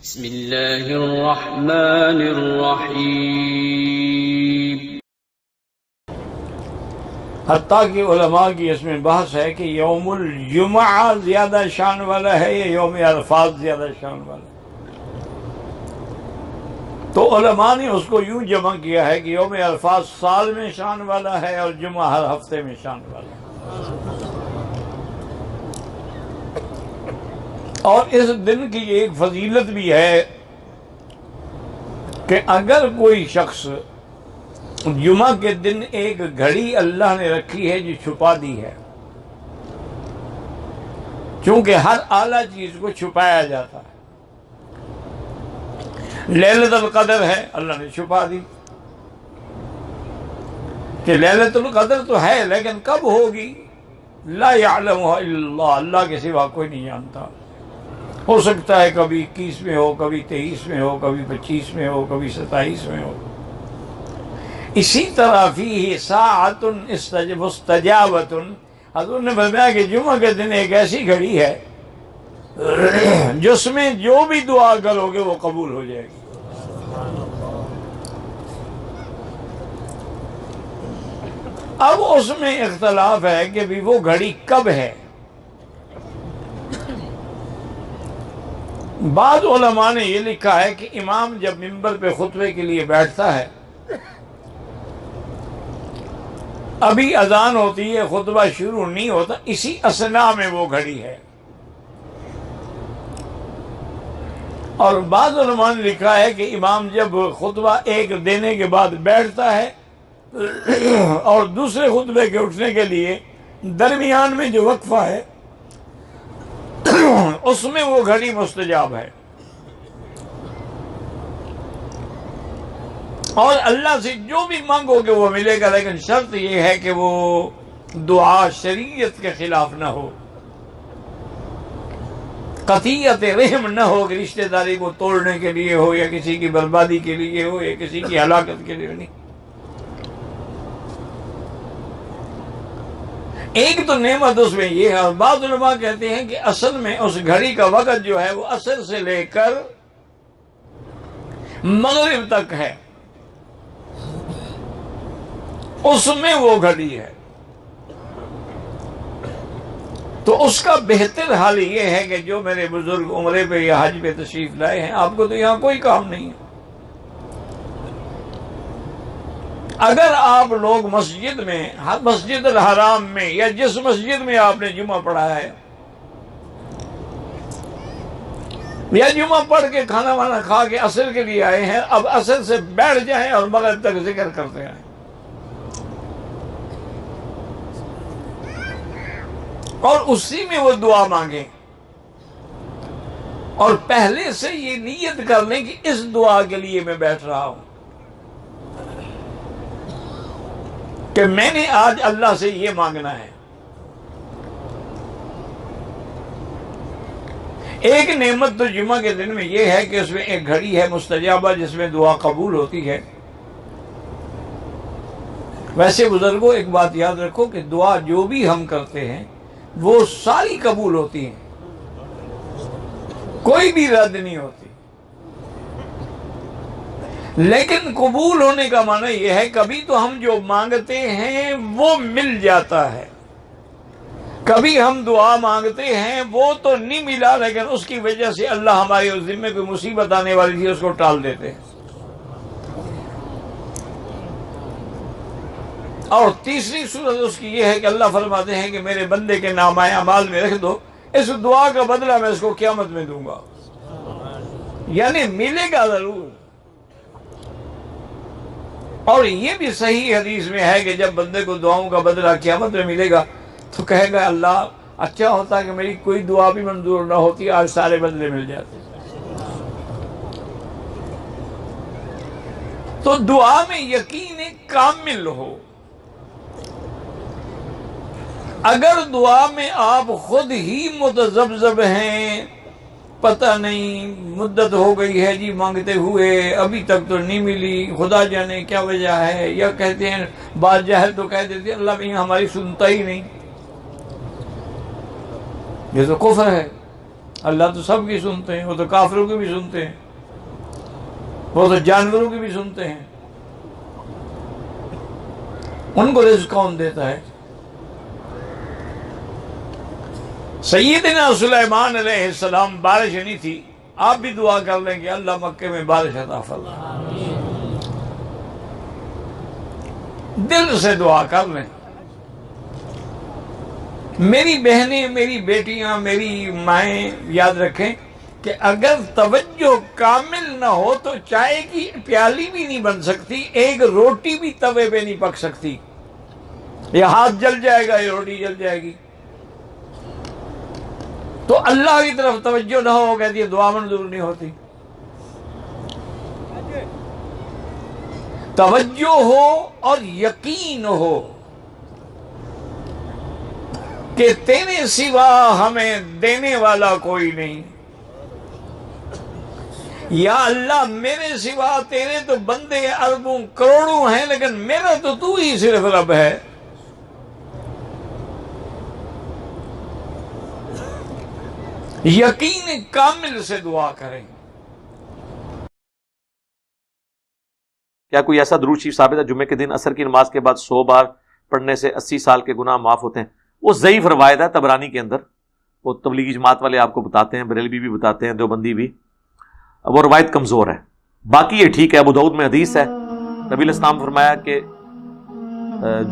بسم اللہ الرحمن الرحیم۔ حتیٰ کہ علماء کی اس میں بحث ہے کہ یوم الجمعہ زیادہ شان والا ہے یا یوم عرفات زیادہ شان والا ہے۔ تو علماء نے اس کو یوں جمع کیا ہے کہ یوم عرفات سال میں شان والا ہے اور جمعہ ہر ہفتے میں شان والا ہے۔ اور اس دن کی ایک فضیلت بھی ہے کہ اگر کوئی شخص جمعہ کے دن ایک گھڑی اللہ نے رکھی ہے جو چھپا دی ہے، چونکہ ہر اعلیٰ چیز کو چھپایا جاتا ہے۔ لیلۃ القدر ہے، اللہ نے چھپا دی کہ لیلۃ القدر تو ہے لیکن کب ہوگی؟ لا یعلمها الا اللہ، اللہ کے سوا کوئی نہیں جانتا۔ ہو سکتا ہے کبھی 21 میں ہو، کبھی 23 میں ہو، کبھی 25 میں ہو، کبھی 27 میں ہو۔ اسی طرح فیہ ساعۃ مستجابۃ، حضور نے فرمایا کہ جمعہ کے دن ایک ایسی گھڑی ہے جس میں جو بھی دعا کرو گے وہ قبول ہو جائے گی۔ اب اس میں اختلاف ہے کہ بھی وہ گھڑی کب ہے۔ بعض علماء نے یہ لکھا ہے کہ امام جب منبر پہ خطبے کے لیے بیٹھتا ہے، ابھی اذان ہوتی ہے، خطبہ شروع نہیں ہوتا، اسی اثناء میں وہ گھڑی ہے۔ اور بعض علماء نے لکھا ہے کہ امام جب خطبہ ایک دینے کے بعد بیٹھتا ہے اور دوسرے خطبے کے اٹھنے کے لیے درمیان میں جو وقفہ ہے اس میں وہ گھڑی مستجاب ہے۔ اور اللہ سے جو بھی مانگو گے وہ ملے گا، لیکن شرط یہ ہے کہ وہ دعا شریعت کے خلاف نہ ہو، قطیعت رحم نہ ہو کہ رشتہ داری کو توڑنے کے لیے ہو یا کسی کی بربادی کے لیے ہو یا کسی کی ہلاکت کے لیے نہیں۔ ایک تو نعمت اس میں یہ ہے، اور بعض علماء کہتے ہیں کہ اصل میں اس گھڑی کا وقت جو ہے وہ عصر سے لے کر مغرب تک ہے، اس میں وہ گھڑی ہے۔ تو اس کا بہتر حال یہ ہے کہ جو میرے بزرگ عمرے پہ یا حج پہ تشریف لائے ہیں، آپ کو تو یہاں کوئی کام نہیں ہے۔ اگر آپ لوگ مسجد میں، مسجد الحرام میں یا جس مسجد میں آپ نے جمعہ پڑھا ہے، یا جمعہ پڑھ کے کھانا وانا کھا کے عصر کے لیے آئے ہیں، اب عصر سے بیٹھ جائیں اور مغرب تک ذکر کرتے ہیں، اور اسی میں وہ دعا مانگیں، اور پہلے سے یہ نیت کر لیں کہ اس دعا کے لیے میں بیٹھ رہا ہوں، کہ میں نے آج اللہ سے یہ مانگنا ہے۔ ایک نعمت تو جمعہ کے دن میں یہ ہے کہ اس میں ایک گھڑی ہے مستجابہ جس میں دعا قبول ہوتی ہے۔ ویسے بزرگوں ایک بات یاد رکھو کہ دعا جو بھی ہم کرتے ہیں وہ ساری قبول ہوتی ہیں، کوئی بھی رد نہیں ہوتی، لیکن قبول ہونے کا معنی یہ ہے کبھی تو ہم جو مانگتے ہیں وہ مل جاتا ہے، کبھی ہم دعا مانگتے ہیں وہ تو نہیں ملا لیکن اس کی وجہ سے اللہ ہمارے اس ذمے کوئی مصیبت آنے والی تھی اس کو ٹال دیتے ہیں۔ اور تیسری صورت اس کی یہ ہے کہ اللہ فرماتے ہیں کہ میرے بندے کے نامہ اعمال میں رکھ دو، اس دعا کا بدلہ میں اس کو قیامت میں دوں گا، یعنی ملے گا ضرور۔ اور یہ بھی صحیح حدیث میں ہے کہ جب بندے کو دعاؤں کا بدلہ قیامت میں ملے گا تو کہے گا اللہ اچھا ہوتا کہ میری کوئی دعا بھی منظور نہ ہوتی، آج سارے بدلے مل جاتے۔ تو دعا میں یقین کامل ہو۔ اگر دعا میں آپ خود ہی متذبذب ہیں، پتہ نہیں مدت ہو گئی ہے جی مانگتے ہوئے ابھی تک تو نہیں ملی، خدا جانے کیا وجہ ہے، یا کہتے ہیں بعض جاہل تو کہہ دیتے ہیں اللہ بھی ہماری سنتا ہی نہیں، یہ تو کفر ہے۔ اللہ تو سب کی سنتے ہیں، وہ تو کافروں کی بھی سنتے ہیں، وہ تو جانوروں کی بھی سنتے ہیں. ان کو رزق کون دیتا ہے؟ سیدنا سلیمان علیہ السلام بارش نہیں تھی، آپ بھی دعا کر لیں کہ اللہ مکے میں بارش عطا فرما. دل سے دعا کر لیں. میری بہنیں، میری بیٹیاں، میری مائیں یاد رکھیں کہ اگر توجہ کامل نہ ہو تو چائے کی پیالی بھی نہیں بن سکتی، ایک روٹی بھی توے پہ نہیں پک سکتی. یہ ہاتھ جل جائے گا، یہ روٹی جل جائے گی. تو اللہ کی طرف توجہ نہ ہو کہتی ہے دعا منظور نہیں ہوتی. توجہ ہو اور یقین ہو کہ تیرے سوا ہمیں دینے والا کوئی نہیں. یا اللہ میرے سوا تیرے تو بندے اربوں کروڑوں ہیں، لیکن میرا تو ہی صرف رب ہے. یقین کامل سے دعا کریں. کیا کوئی ایسا درود شریف ثابت ہے جمعے کے دن عصر کی نماز کے بعد 100 بار پڑھنے سے 80 سال کے گناہ معاف ہوتے ہیں؟ وہ ضعیف روایت ہے طبرانی کے اندر، وہ تبلیغی جماعت والے آپ کو بتاتے ہیں، بریلوی بھی بتاتے ہیں، دیوبندی بھی. وہ روایت کمزور ہے. باقی یہ ٹھیک ہے. ابو داؤد میں حدیث ہے، نبی علیہ السلام نے فرمایا کہ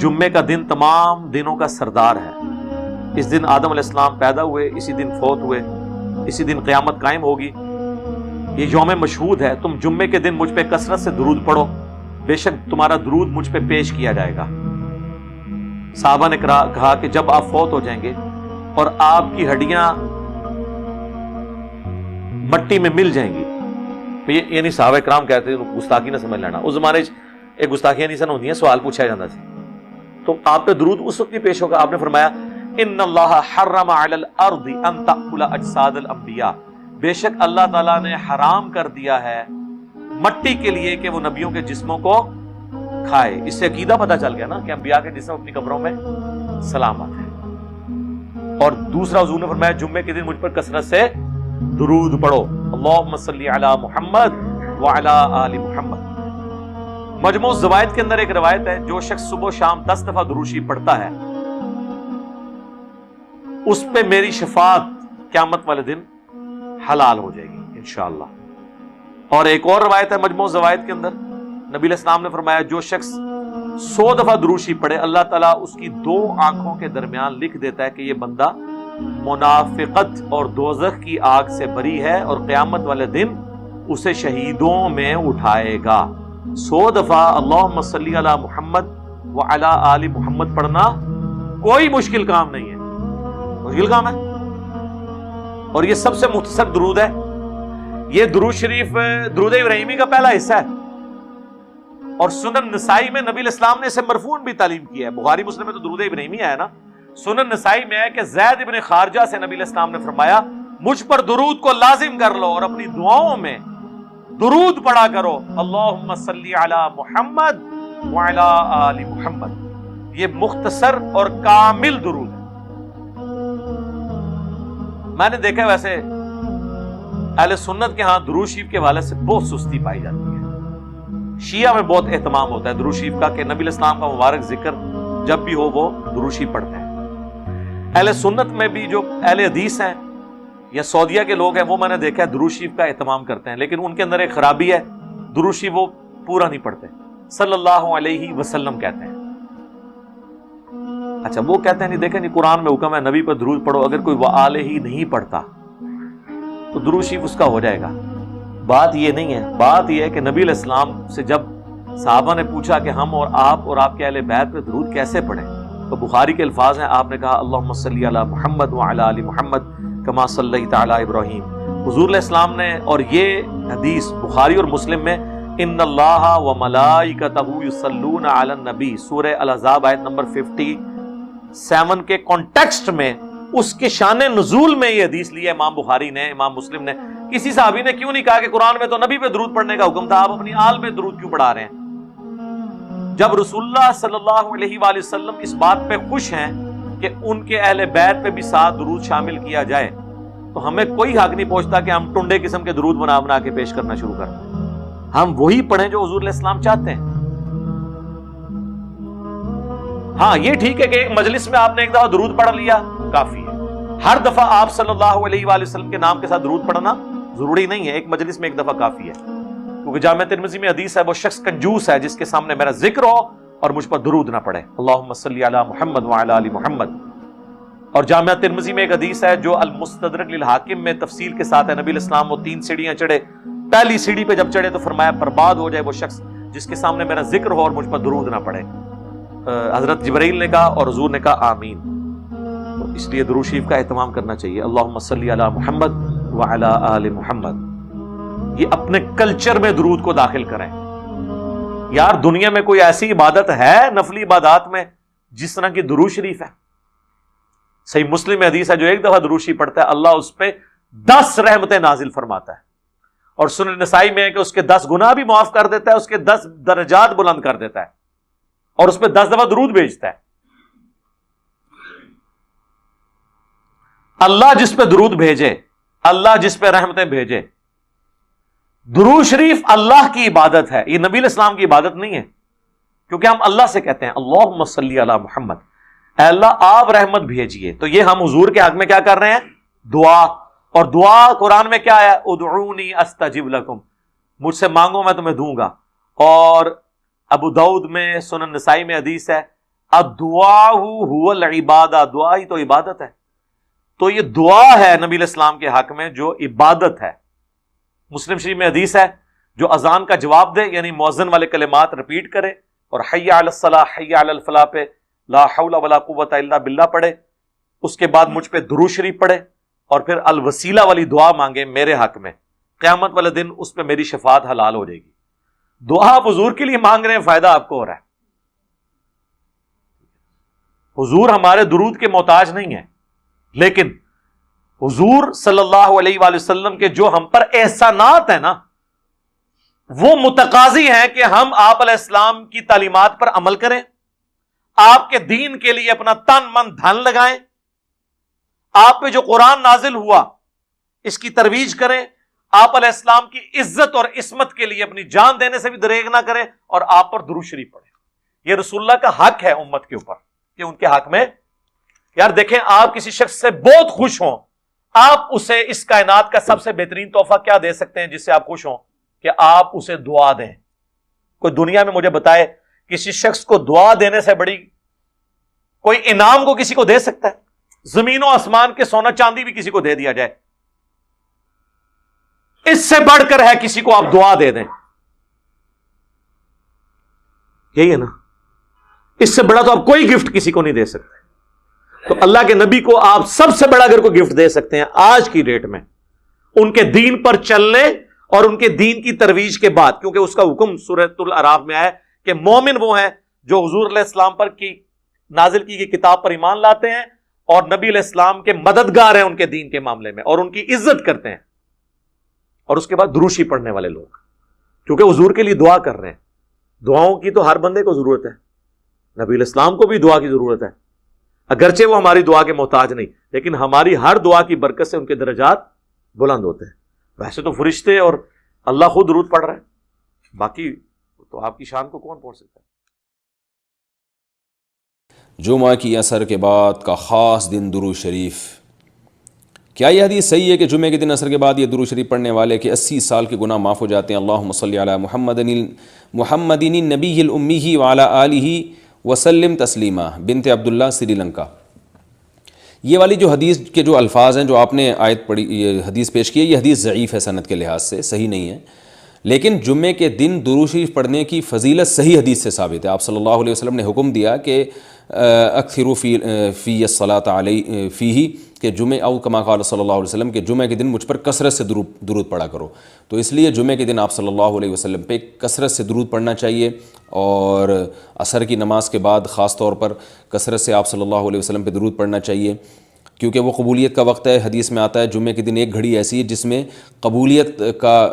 جمعے کا دن تمام دنوں کا سردار ہے. اس دن آدم علیہ السلام پیدا ہوئے، اسی دن فوت ہوئے، اسی دن قیامت قائم ہوگی. یہ یوم مشہود ہے. تم جمعے کے دن مجھ پہ کثرت سے درود پڑھو، بے شک تمہارا درود مجھ پہ پیش کیا جائے گا. صحابہ نے کہا کہ جب آپ فوت ہو جائیں گے اور آپ کی ہڈیاں مٹی میں مل جائیں گی، تو یہ یعنی صحابہ کرام کہتے ہیں گستاخی نہ سمجھ لینا. اس زمانے ایک گستاخیاں نہیں سن ہوندیاں، سوال پوچھا جاتا سی، تو آپ پہ درود اس وقت بھی پیش ہوگا. آپ نے فرمایا ان اللہ حرم علی الارض ان تأکل اجساد الانبیاء، بے شک اللہ تعالیٰ نے حرام کر دیا ہے مٹی کے لیے کہ وہ نبیوں کے جسموں کو کھائے. اس سے عقیدہ پتہ چل گیا نا کہ انبیاء کے جسم اپنی قبروں میں سلامت ہے. اور دوسرا حضور نے فرمایا جمعے کے دن مجھ پر کثرت سے درود پڑھو، اللہم صلی علی محمد وعلی آل محمد. مجموع الزوائد کے اندر ایک روایت ہے، جو شخص صبح و شام 10 دفعہ درود شریف پڑھتا ہے اس پہ میری شفاعت قیامت والے دن حلال ہو جائے گی انشاءاللہ. اور ایک اور روایت ہے مجموع الزوائد کے اندر، نبی علیہ السلام نے فرمایا جو شخص 100 دفعہ درود شریف پڑھے اللہ تعالیٰ اس کی 2 آنکھوں کے درمیان لکھ دیتا ہے کہ یہ بندہ منافقت اور دوزخ کی آگ سے بری ہے، اور قیامت والے دن اسے شہیدوں میں اٹھائے گا. 100 دفعہ اللہم صلی علی محمد وعلی آل محمد پڑھنا کوئی مشکل کام نہیں ہے، مشکل کام ہے. اور یہ سب سے مختصر درود ہے. یہ درود شریف درود ابراہیمی کا پہلا حصہ ہے، اور سنن نسائی میں نبی علیہ السلام نے اسے مرفوعاً بھی تعلیم کیا ہے. بخاری مسلم میں تو درود ابراہیمی ہے نا، سنن نسائی میں ہے کہ زید ابن خارجہ سے نبی علیہ السلام نے فرمایا مجھ پر درود کو لازم کر لو اور اپنی دعاؤں میں درود پڑھا کرو، اللہم صلی علی محمد وعلی آل محمد. یہ مختصر اور کامل درود ہے. میں نے دیکھا ویسے اہل سنت کے ہاں درود شریف کے حوالے سے بہت سستی پائی جاتی ہے. شیعہ میں بہت اہتمام ہوتا ہے درود شریف کا کہ نبی علیہ السلام کا مبارک ذکر جب بھی ہو وہ درود شریف پڑھتے ہیں. اہل سنت میں بھی جو اہل حدیث ہیں یا سعودیہ کے لوگ ہیں وہ میں نے دیکھا ہے درود شریف کا اہتمام کرتے ہیں، لیکن ان کے اندر ایک خرابی ہے، درود شریف وہ پورا نہیں پڑھتے، صلی اللہ علیہ وسلم کہتے ہیں. اچھا وہ کہتے ہیں نہیں دیکھیں نہیں قرآن میں حکم ہے نبی پر درود پڑھو، اگر کوئی وآلہ ہی نہیں پڑھتا تو درود شریف اس کا ہو جائے گا. بات یہ نہیں ہے، بات یہ ہے کہ نبی علیہ السلام سے جب صحابہ نے پوچھا کہ ہم اور آپ کے اہل بیت پہ درود کیسے پڑھیں، تو بخاری کے الفاظ ہیں، آپ نے کہا اللہم صلی علی محمد وعلی آل محمد کما صلیت علی ابراہیم. حضور علیہ السلام نے، اور یہ حدیث بخاری اور مسلم میں ان اللہ و ملائکتہ یصلون علی النبی سورہ الاحزاب آیت نمبر 57 کے کانٹیکسٹ میں اس کے شان نزول میں یہ حدیث لی ہے امام بخاری نے، امام مسلم نے. کسی صحابی نے کیوں نہیں کہا کہ قرآن میں تو نبی پہ درود پڑھنے کا حکم تھا، آپ اپنی آل پہ درود کیوں پڑھا رہے ہیں؟ جب رسول اللہ صلی اللہ علیہ وآلہ وسلم اس بات پہ خوش ہیں کہ ان کے اہل بیت پہ بھی 7 درود شامل کیا جائے، تو ہمیں کوئی حق نہیں پہنچتا کہ ہم ٹنڈے قسم کے درود بنا بنا کے پیش کرنا شروع کر دیں. ہم وہی پڑھیں جو حضور علیہ السلام چاہتے ہیں. ہاں یہ ٹھیک ہے کہ ایک مجلس میں آپ نے ایک دفعہ درود پڑھ لیا کافی ہے. ہر دفعہ آپ صلی اللہ علیہ وآلہ وسلم کے نام کے ساتھ درود پڑھنا ضروری نہیں ہے. ایک مجلس میں ایک دفعہ کافی ہے. کیونکہ جامع ترمذی میں حدیث ہے وہ شخص کنجوس ہے جس کے سامنے میرا ذکر ہو اور مجھ پر درود نہ پڑھے. اللہم صلی علی محمد وعلی آل محمد. اور جامعہ ترمذی میں ایک حدیث ہے جو المستدرک للحاکم میں تفصیل کے ساتھ ہے. نبی علیہ السلام وہ 3 سیڑھیاں چڑھے. پہلی سیڑھی پہ جب چڑھے تو فرمایا برباد ہو جائے وہ شخص جس کے سامنے میرا ذکر ہو اور مجھ پر درود نہ پڑھے. حضرت جبرائیل نے کہا اور حضور نے کہا آمین. تو اس لیے درود شریف کا اہتمام کرنا چاہیے. اللہم صلی علی محمد وعلی آل محمد. یہ اپنے کلچر میں درود کو داخل کریں. یار دنیا میں کوئی ایسی عبادت ہے نفلی عبادات میں جس طرح کی درود شریف ہے؟ صحیح مسلم میں حدیث ہے جو ایک دفعہ درود شریف پڑھتا ہے اللہ اس پہ 10 رحمتیں نازل فرماتا ہے. اور سنن نسائی میں ہے کہ اس کے 10 گناہ بھی معاف کر دیتا ہے, اس کے 10 درجات بلند کر دیتا ہے اور اس پہ 10 دفعہ درود بھیجتا ہے. اللہ جس پہ درود بھیجے, اللہ جس پہ رحمتیں بھیجے. درود شریف اللہ کی عبادت ہے, یہ نبی علیہ السلام کی عبادت نہیں ہے. کیونکہ ہم اللہ سے کہتے ہیں اللہم صلی علی محمد, اے اللہ آپ رحمت بھیجیے. تو یہ ہم حضور کے حق میں کیا کر رہے ہیں؟ دعا. اور دعا قرآن میں کیا ہے؟ ادعونی استجب لکم, مجھ سے مانگو میں تمہیں دوں گا. اور ابو داؤد میں سنن نسائی میں حدیث ہے الدعاء هو العبادہ, دعا ہی تو عبادت ہے. تو یہ دعا ہے نبی علیہ السلام کے حق میں جو عبادت ہے. مسلم شریف میں حدیث ہے جو اذان کا جواب دے یعنی مؤذن والے کلمات رپیٹ کرے اور حی علی الصلاح حی علی الفلاح پہ لا حول ولا قوت الا باللہ پڑھے, اس کے بعد مجھ پہ درود شریف پڑھے اور پھر الوسیلہ والی دعا مانگے میرے حق میں, قیامت والے دن اس پہ میری شفاعت حلال ہو جائے گی. دعا آپ حضور کے لیے مانگ رہے ہیں, فائدہ آپ کو ہو رہا ہے. حضور ہمارے درود کے محتاج نہیں ہے, لیکن حضور صلی اللہ علیہ وآلہ وسلم کے جو ہم پر احسانات ہیں نا وہ متقاضی ہیں کہ ہم آپ علیہ السلام کی تعلیمات پر عمل کریں, آپ کے دین کے لیے اپنا تن من دھن لگائیں, آپ پہ جو قرآن نازل ہوا اس کی ترویج کریں, آپ علیہ السلام کی عزت اور عصمت کے لیے اپنی جان دینے سے بھی دریغ نہ کریں اور آپ پر درود شریف پڑھیں. یہ رسول اللہ کا حق ہے امت کے اوپر کہ ان کے حق میں. یار دیکھیں آپ کسی شخص سے بہت خوش ہوں, آپ اسے اس کائنات کا سب سے بہترین تحفہ کیا دے سکتے ہیں جس سے آپ خوش ہوں؟ کہ آپ اسے دعا دیں. کوئی دنیا میں مجھے بتائے کسی شخص کو دعا دینے سے بڑی کوئی انعام کو کسی کو دے سکتا ہے؟ زمین و آسمان کے سونا چاندی بھی کسی کو دے دیا جائے, اس سے بڑھ کر ہے کسی کو آپ دعا دے دیں. یہی ہے نا, اس سے بڑا تو آپ کوئی گفٹ کسی کو نہیں دے سکتے. تو اللہ کے نبی کو آپ سب سے بڑا اگر کوئی گفٹ دے سکتے ہیں آج کی ڈیٹ میں ان کے دین پر چلنے اور ان کے دین کی ترویج کے بعد, کیونکہ اس کا حکم سورۃ الاعراف میں آیا کہ مومن وہ ہیں جو حضور علیہ السلام پر کی نازل کی گئی کتاب پر ایمان لاتے ہیں اور نبی علیہ السلام کے مددگار ہیں ان کے دین کے معاملے میں اور ان کی عزت کرتے ہیں. اور اس کے بعد دروشی پڑھنے والے لوگ, کیونکہ حضور کے لیے دعا کر رہے ہیں. دعاؤں کی تو ہر بندے کو ضرورت ہے, نبی علیہ السلام کو بھی دعا کی ضرورت ہے, اگرچہ وہ ہماری دعا کے محتاج نہیں, لیکن ہماری ہر دعا کی برکت سے ان کے درجات بلند ہوتے ہیں. ویسے تو فرشتے اور اللہ خود درود پڑھ رہا ہے, باقی تو آپ کی شان کو کون پہنچ سکتا ہے. جمعہ کی عصر کے بعد کا خاص دن درود شریف. کیا یہ حدیث صحیح ہے کہ جمعے کے دن عصر کے بعد یہ درود شریف پڑھنے والے کے 80 سال کے گناہ معاف ہو جاتے ہیں؟ اللہم صلی علی محمد النبی الامی وعلی آلہ وسلم تسلیما. بنت عبداللہ سری لنکا. یہ والی جو حدیث کے جو الفاظ ہیں جو آپ نے آیت پڑھی, یہ حدیث پیش کی ہے, یہ حدیث ضعیف ہے سند کے لحاظ سے, صحیح نہیں ہے. لیکن جمعے کے دن درود شریف پڑھنے کی فضیلت صحیح حدیث سے ثابت ہے. آپ صلی اللہ علیہ وسلم نے حکم دیا کہ اکثروا فی الصلاۃ علیہ فیہ, کہ جمعہ او کما قال صلی اللہ علیہ وسلم کہ جمعہ کے دن مجھ پر کثرت سے درود پڑھا کرو. تو اس لیے جمعہ کے دن آپ صلی اللہ علیہ وسلم پہ کثرت سے درود پڑھنا چاہیے, اور عصر کی نماز کے بعد خاص طور پر کثرت سے آپ صلی اللہ علیہ وسلم پہ درود پڑھنا چاہیے, کیونکہ وہ قبولیت کا وقت ہے. حدیث میں آتا ہے جمعہ کے دن ایک گھڑی ایسی ہے جس میں قبولیت کا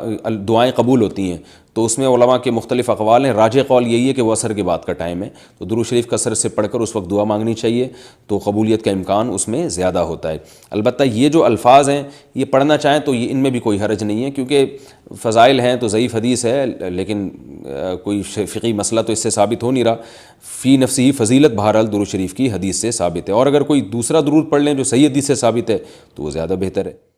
دعائیں قبول ہوتی ہیں. تو اس میں علماء کے مختلف اقوال ہیں. راجح قول یہی ہے کہ وہ عصر کے بعد کا ٹائم ہے, تو درود شریف کثرت سے پڑھ کر اس وقت دعا مانگنی چاہیے, تو قبولیت کا امکان اس میں زیادہ ہوتا ہے. البتہ یہ جو الفاظ ہیں یہ پڑھنا چاہیں تو ان میں بھی کوئی حرج نہیں ہے, کیونکہ فضائل ہیں تو ضعیف حدیث ہے, لیکن کوئی فقہی مسئلہ تو اس سے ثابت ہو نہیں رہا. فی نفسی فضیلت بہرحال درود شریف کی حدیث سے ثابت ہے, اور اگر کوئی دوسرا درود پڑھ لیں جو صحیح حدیث سے ثابت ہے تو وہ زیادہ بہتر ہے.